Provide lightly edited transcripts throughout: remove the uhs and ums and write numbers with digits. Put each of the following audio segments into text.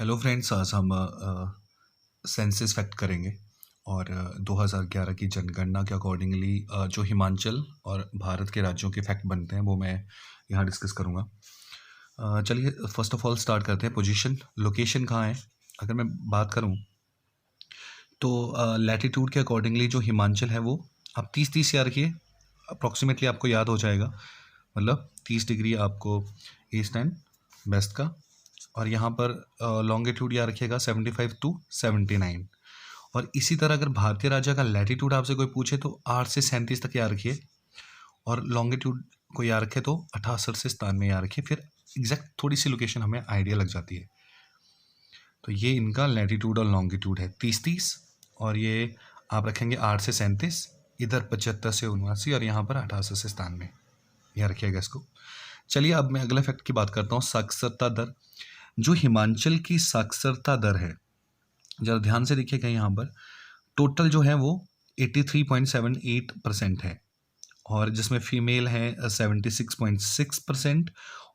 Hello friends, आज हम census fact करेंगे और 2011 की जनगणना के अकॉर्डिंगली जो हिमाचल और भारत के राज्यों के फैक्ट बनते हैं वो मैं यहाँ डिस्कस करूँगा। चलिए फर्स्ट ऑफ ऑल स्टार्ट करते हैं। पोजीशन, लोकेशन कहाँ है अगर मैं बात करूँ तो लैटिट्यूड के अकॉर्डिंगली जो हिमाचल है वो आप 30-30 याद रखिए, अप्रॉक्सीमेटली आपको याद हो जाएगा। मतलब 30 डिग्री आपको ईस्ट एंड वेस्ट का, और यहाँ पर लॉन्गिट्यूड याद रखिएगा 75 to 79। और इसी तरह अगर भारतीय राज्य का लैटिट्यूड आपसे कोई पूछे तो 8 से 37 तक याद रखिए, और लॉन्गिट्यूड को याद रखे तो 68 से 97 याद रखिए। फिर एग्जैक्ट थोड़ी सी लोकेशन हमें आइडिया लग जाती है। तो ये इनका लैटिट्यूड और लॉन्गिट्यूड है 30-30, और ये आप रखेंगे 8 से 37, इधर 75 से 79, और यहाँ पर 88 से 97 याद रखिएगा इसको। चलिए अब मैं अगले फैक्ट की बात करता हूँ, साक्षरता दर। जो हिमाचल की साक्षरता दर है, जरा ध्यान से देखिएगा, यहाँ पर टोटल जो है वो 83.78% है, और जिसमें फीमेल है 76.6%,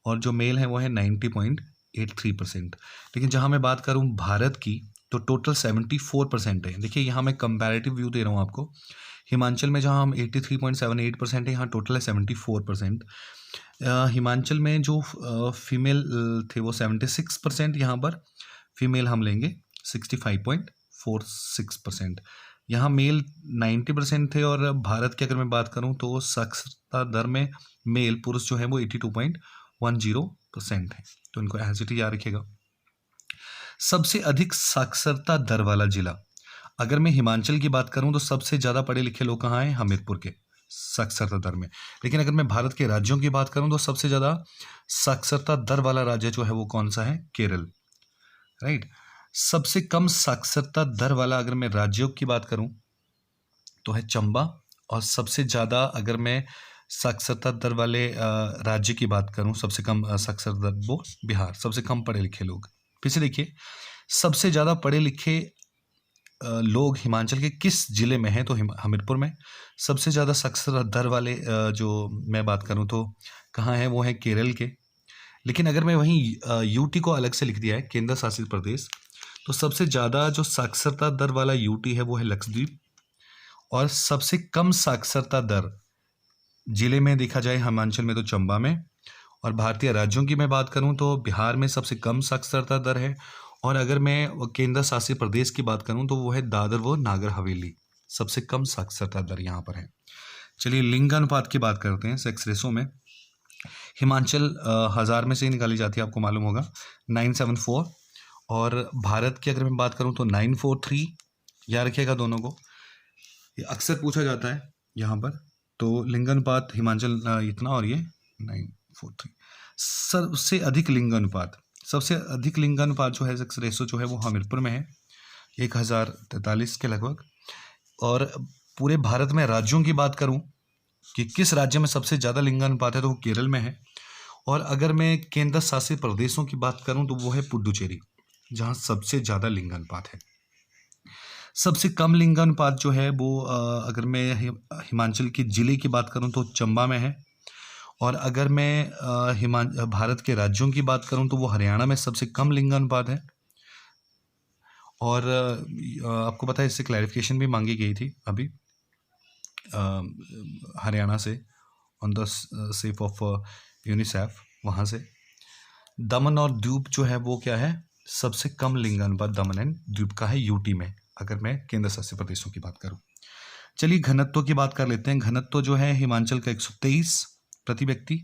और जो मेल है वो है 90.83%। लेकिन जहाँ मैं बात करूँ भारत की तो टोटल 74% है। देखिए यहाँ मैं कंपैरेटिव व्यू दे रहा हूँ आपको। हिमाचल में जहाँ हम 83.78% है, यहाँ टोटल है 74%। हिमाचल में जो फीमेल थे वो 76%, यहाँ पर फीमेल हम लेंगे 65.46%। यहाँ मेल 90% थे, और भारत की अगर मैं बात करूँ तो साक्षरता दर में मेल पुरुष जो है वो 82.10% है। तो इनको एज इट इज याद रखिएगा। सबसे अधिक साक्षरता दर वाला जिला, अगर मैं हिमाचल की बात करूं तो सबसे ज़्यादा पढ़े लिखे लोग कहाँ हैं? हमीरपुर के साक्षरता दर में। लेकिन अगर मैं भारत के राज्यों की बात करूं तो सबसे ज़्यादा साक्षरता दर वाला राज्य जो है वो कौन सा है? केरल, राइट। सबसे कम साक्षरता दर वाला अगर मैं राज्यों की बात करूं तो है चंबा, और सबसे ज़्यादा अगर मैं साक्षरता दर वाले राज्य की बात करूं, सबसे कम साक्षरता दर वो बिहार, सबसे कम पढ़े लिखे लोग। फिर से देखिए, सबसे ज़्यादा पढ़े लिखे लोग हिमाचल के किस जिले में हैं? तो हमीरपुर में। सबसे ज़्यादा साक्षरता दर वाले जो मैं बात करूं तो कहाँ हैं? वो है केरल के। लेकिन अगर मैं वहीं यूटी को अलग से लिख दिया है, केंद्र शासित प्रदेश, तो सबसे ज़्यादा जो साक्षरता दर वाला यूटी है वो है लक्षद्वीप, और सबसे कम साक्षरता दर जिले में देखा जाए हिमाचल में तो चंबा में। और भारतीय राज्यों की मैं बात करूं तो बिहार में सबसे कम साक्षरता दर है, और अगर मैं केंद्र शासित प्रदेश की बात करूं तो वो है दादर व नागर हवेली, सबसे कम साक्षरता दर यहाँ पर है। चलिए लिंगानुपात की बात करते हैं। सेक्स रेशो में हिमाचल 1000 में से ही निकाली जाती है, आपको मालूम होगा 974, और भारत की अगर मैं बात करूं तो 943। याद रखिएगा दोनों को, ये अक्सर पूछा जाता है यहाँ पर। तो लिंगानुपात हिमाचल इतना, और ये 943। सबसे अधिक लिंगानुपात जो है, सेक्स रेशो जो है वो हमीरपुर में है 1043 के लगभग। और पूरे भारत में राज्यों की बात करूं कि किस राज्य में सबसे ज़्यादा लिंगानुपात है तो वो केरल में है। और अगर मैं केंद्र शासित प्रदेशों की बात करूं तो वो है पुडुचेरी, जहां सबसे ज़्यादा लिंगानुपात है। सबसे कम लिंगानुपात जो है वो अगर मैं हिमाचल की जिले की बात करूं तो चंबा में है। और अगर मैं भारत के राज्यों की बात करूं तो वो हरियाणा में सबसे कम लिंगानुपात है। और आपको पता है इससे क्लैरिफिकेशन भी मांगी गई थी अभी हरियाणा से, on the safe of UNICEF, वहाँ से। दमन और द्वीप जो है वो क्या है? सबसे कम लिंगानुपात दमन एंड द्वीप का है यूटी में, अगर मैं केंद्र शासित प्रदेशों की बात करूं। चलिए घनत्व की बात कर लेते हैं। घनत्व जो है हिमाचल का 123 प्रति व्यक्ति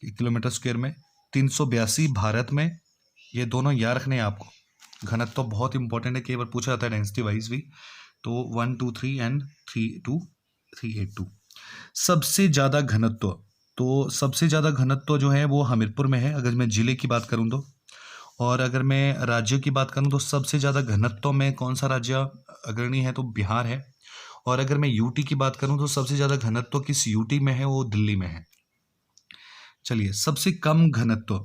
किलोमीटर स्क्वायर में, 382 भारत में। ये दोनों याद रखने हैं आपको। घनत्व बहुत इंपॉर्टेंट है, कई बार पूछा जाता है डेंसिटी वाइज भी। तो 123 एंड 32382। सबसे ज़्यादा घनत्व, तो सबसे ज़्यादा घनत्व जो है वो हमीरपुर में है, अगर मैं जिले की बात करूँ तो। और अगर मैं राज्यों की बात करूँ तो सबसे ज़्यादा घनत्व में कौन सा राज्य अग्रणी है? तो बिहार है। और अगर मैं यूटी की बात करूं तो सबसे ज़्यादा घनत्व किस यूटी में है? वो दिल्ली में है। चलिए सबसे कम घनत्व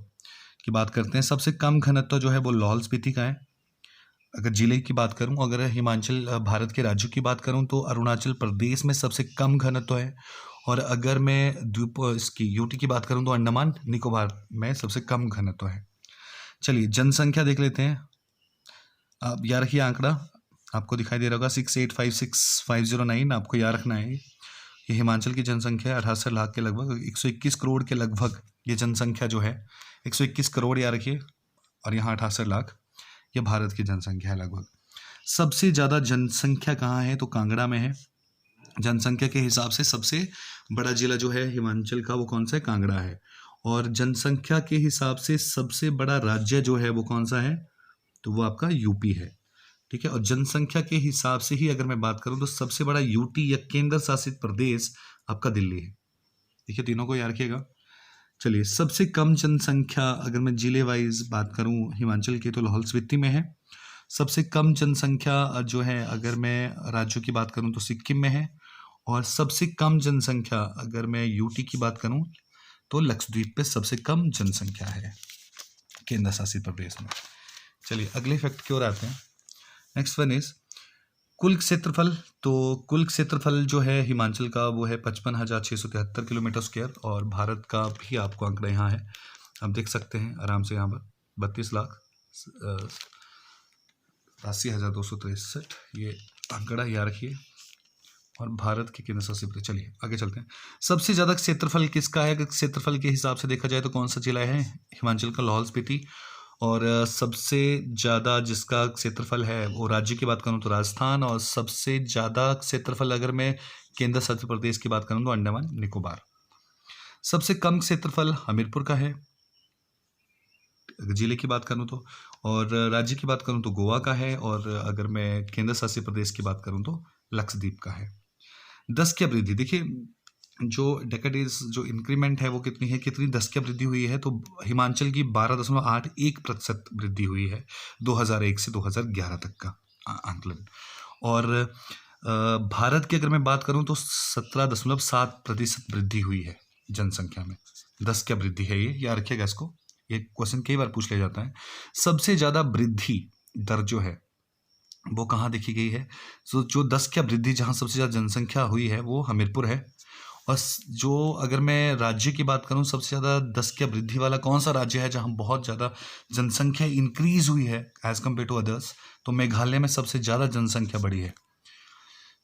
की बात करते हैं। सबसे कम घनत्व जो है वो लाहौल स्पीति का है, अगर जिले की बात करूं। अगर हिमाचल भारत के राज्यों की बात करूं तो अरुणाचल प्रदेश में सबसे कम घनत्व है। और अगर मैं द्वीप इसकी यूटी की बात करूं तो अंडमान निकोबार में सबसे कम घनत्व है। चलिए जनसंख्या देख लेते हैं। आप याद रखिए आंकड़ा, आपको दिखाई दे रहा होगा 6856509, आपको याद रखना है। ये हिमाचल की जनसंख्या है 78 लाख के लगभग, 121 करोड़ के लगभग ये जनसंख्या जो है, 121 करोड़ याद रखिए, और यहाँ 78 लाख, ये भारत की जनसंख्या है लगभग। सबसे ज़्यादा जनसंख्या कहाँ है, तो कांगड़ा में है। जनसंख्या के हिसाब से सबसे बड़ा जिला जो है हिमाचल का वो कौन सा है, कांगड़ा है। और जनसंख्या के हिसाब से सबसे बड़ा राज्य जो है वो कौन सा है, तो वो आपका यूपी है। ठीक है, और जनसंख्या के हिसाब से ही अगर मैं बात करूं तो सबसे बड़ा यूटी या केंद्र शासित प्रदेश आपका दिल्ली है। देखिए तीनों को याद रखिएगा। चलिए, सबसे कम जनसंख्या अगर मैं जिले वाइज बात करूं हिमाचल के, तो लाहौल स्पीति में है। सबसे कम जनसंख्या जो है अगर मैं राज्यों की बात करूं तो सिक्किम में है। और सबसे कम जनसंख्या अगर मैं यूटी की बात करूं तो लक्षद्वीप पे सबसे कम जनसंख्या है केंद्र शासित प्रदेश में। चलिए अगले फैक्ट की ओर आते हैं। नेक्स्ट वन इज कुल क्षेत्रफल। तो कुल क्षेत्रफल जो है हिमाचल का वो है 55,673 किलोमीटर स्क्वायर, और भारत का भी आपको आंकड़ा यहाँ है, आप देख सकते हैं आराम से यहाँ पर 32,80,263 ये आंकड़ा याद रखिए, और भारत के केंद्र शासित प्रदेश। चलिए आगे चलते हैं। सबसे ज़्यादा क्षेत्रफल किसका है, क्षेत्रफल के हिसाब से देखा जाए तो कौन सा जिला है हिमाचल का, लाहौल स्पीति। और सबसे ज़्यादा जिसका क्षेत्रफल है वो राज्य की बात करूँ तो राजस्थान, और सबसे ज़्यादा क्षेत्रफल अगर मैं केंद्र शासित प्रदेश की बात करूँ तो अंडमान निकोबार। सबसे कम क्षेत्रफल हमीरपुर का है जिले की बात करूँ तो, और राज्य की बात करूँ तो गोवा का है, और अगर मैं केंद्र शासित प्रदेश की बात करूँ तो लक्षद्वीप का है। 10 की वृद्धि, देखिए जो डेकेडेज जो इंक्रीमेंट है वो कितनी है, कितनी 10 की वृद्धि हुई है, तो हिमाचल की 12.81% वृद्धि हुई है 2001 से 2011 तक का आंकलन। और भारत की अगर मैं बात करूं तो 17.7% वृद्धि हुई है जनसंख्या में। 10 की वृद्धि है ये, याद रखिएगा इसको, ये क्वेश्चन कई बार पूछ लिया जाता है। सबसे ज़्यादा वृद्धि दर जो है वो कहाँ देखी गई है, तो जो 10 की वृद्धि जहाँ सबसे ज़्यादा जनसंख्या हुई है वो हमीरपुर है। और जो अगर मैं राज्य की बात करूँ सबसे ज़्यादा 10 की वृद्धि वाला कौन सा राज्य है जहाँ बहुत ज़्यादा जनसंख्या इंक्रीज हुई है एज कम्पेयर टू अदर्स, तो मेघालय में सबसे ज़्यादा जनसंख्या बढ़ी है।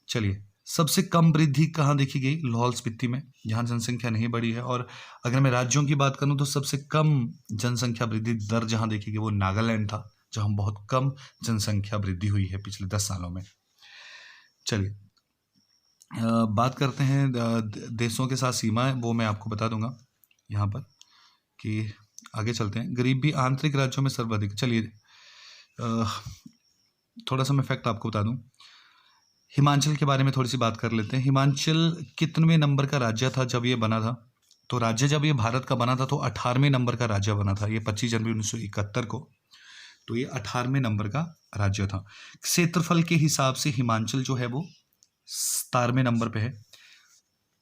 चलिए, सबसे कम वृद्धि कहाँ देखी गई, लाहौल स्पीति में, जहाँ जनसंख्या नहीं बढ़ी है। और अगर मैं राज्यों की बात करूँ तो सबसे कम जनसंख्या वृद्धि दर जहाँ देखी गई वो नागालैंड था, जहाँ बहुत कम जनसंख्या वृद्धि हुई है पिछले 10 सालों में। चलिए बात करते हैं देशों के साथ सीमा है, वो मैं आपको बता दूंगा यहाँ पर कि आगे चलते हैं। गरीबी आंतरिक राज्यों में सर्वाधिक। चलिए थोड़ा सा मैं फैक्ट आपको बता दूं, हिमाचल के बारे में थोड़ी सी बात कर लेते हैं। हिमाचल कितने नंबर का राज्य था जब ये बना था, तो राज्य जब ये भारत का बना था तो 18वें नंबर का राज्य बना था, ये 25 जनवरी 1971 को, तो ये 18वें नंबर का राज्य था। क्षेत्रफल के हिसाब से हिमाचल जो है वो 17वें नंबर पे है।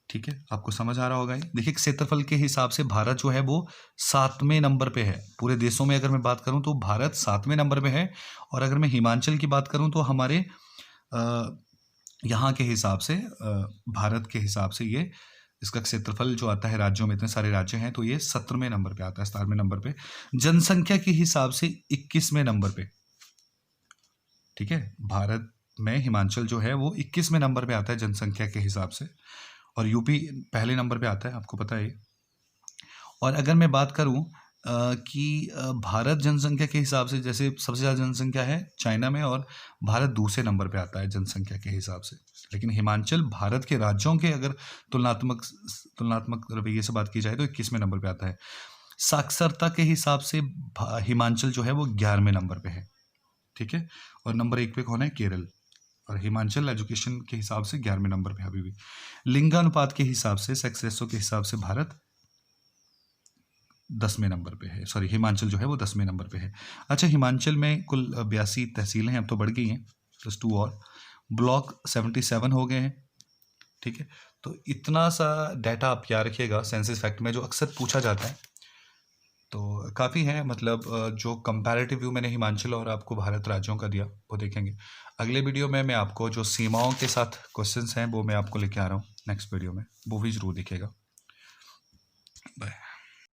ठीक है, आपको समझ आ रहा होगा ये। देखिए क्षेत्रफल के हिसाब से भारत जो है वो 7वें नंबर पे है, पूरे देशों में अगर मैं बात करूं तो भारत 7वें नंबर पे है। और अगर मैं हिमाचल की बात करूं तो हमारे यहाँ के हिसाब से भारत के हिसाब से ये इसका क्षेत्रफल जो आता है, राज्यों में इतने सारे राज्य हैं, तो ये 17वें नंबर पे आता है, 17वें नंबर पे। जनसंख्या के हिसाब से 21वें नंबर पे। ठीक है, भारत में हिमाचल जो है वो 21वें नंबर पे आता है जनसंख्या के हिसाब से, और यूपी पहले नंबर पे आता है, आपको पता है। और अगर मैं बात करूं कि भारत जनसंख्या के हिसाब से, जैसे सबसे ज़्यादा जनसंख्या है चाइना में, और भारत दूसरे नंबर पे आता है जनसंख्या के हिसाब से। लेकिन हिमाचल भारत के राज्यों के अगर तुलनात्मक रवैये से बात की जाए तो 21वें नंबर पे आता है। साक्षरता के हिसाब से हिमाचल जो है वो 11वें नंबर पे है। ठीक है, और नंबर 1 पे कौन है, केरल। और हिमाचल एजुकेशन के हिसाब से 11वें नंबर पे अभी भी। लिंगानुपात के हिसाब से, सेक्स रेशो के हिसाब से भारत 10वें नंबर पे है, सॉरी हिमाचल जो है वो 10वें नंबर पे है। अच्छा, हिमाचल में कुल 82 तहसीलें हैं, अब तो बढ़ गई हैं, प्लस 2 और ब्लॉक 77 हो गए हैं। ठीक है, तो इतना सा डाटा आप याद रखिएगा सेंसस फैक्ट में, जो अक्सर पूछा जाता है, तो काफ़ी है। मतलब जो कंपैरेटिव व्यू मैंने हिमाचल और आपको भारत राज्यों का दिया वो देखेंगे। अगले वीडियो में मैं आपको जो सीमाओं के साथ क्वेश्चंस हैं वो मैं आपको लेके आ रहा हूँ नेक्स्ट वीडियो में, वो भी ज़रूर देखिएगा। बाय।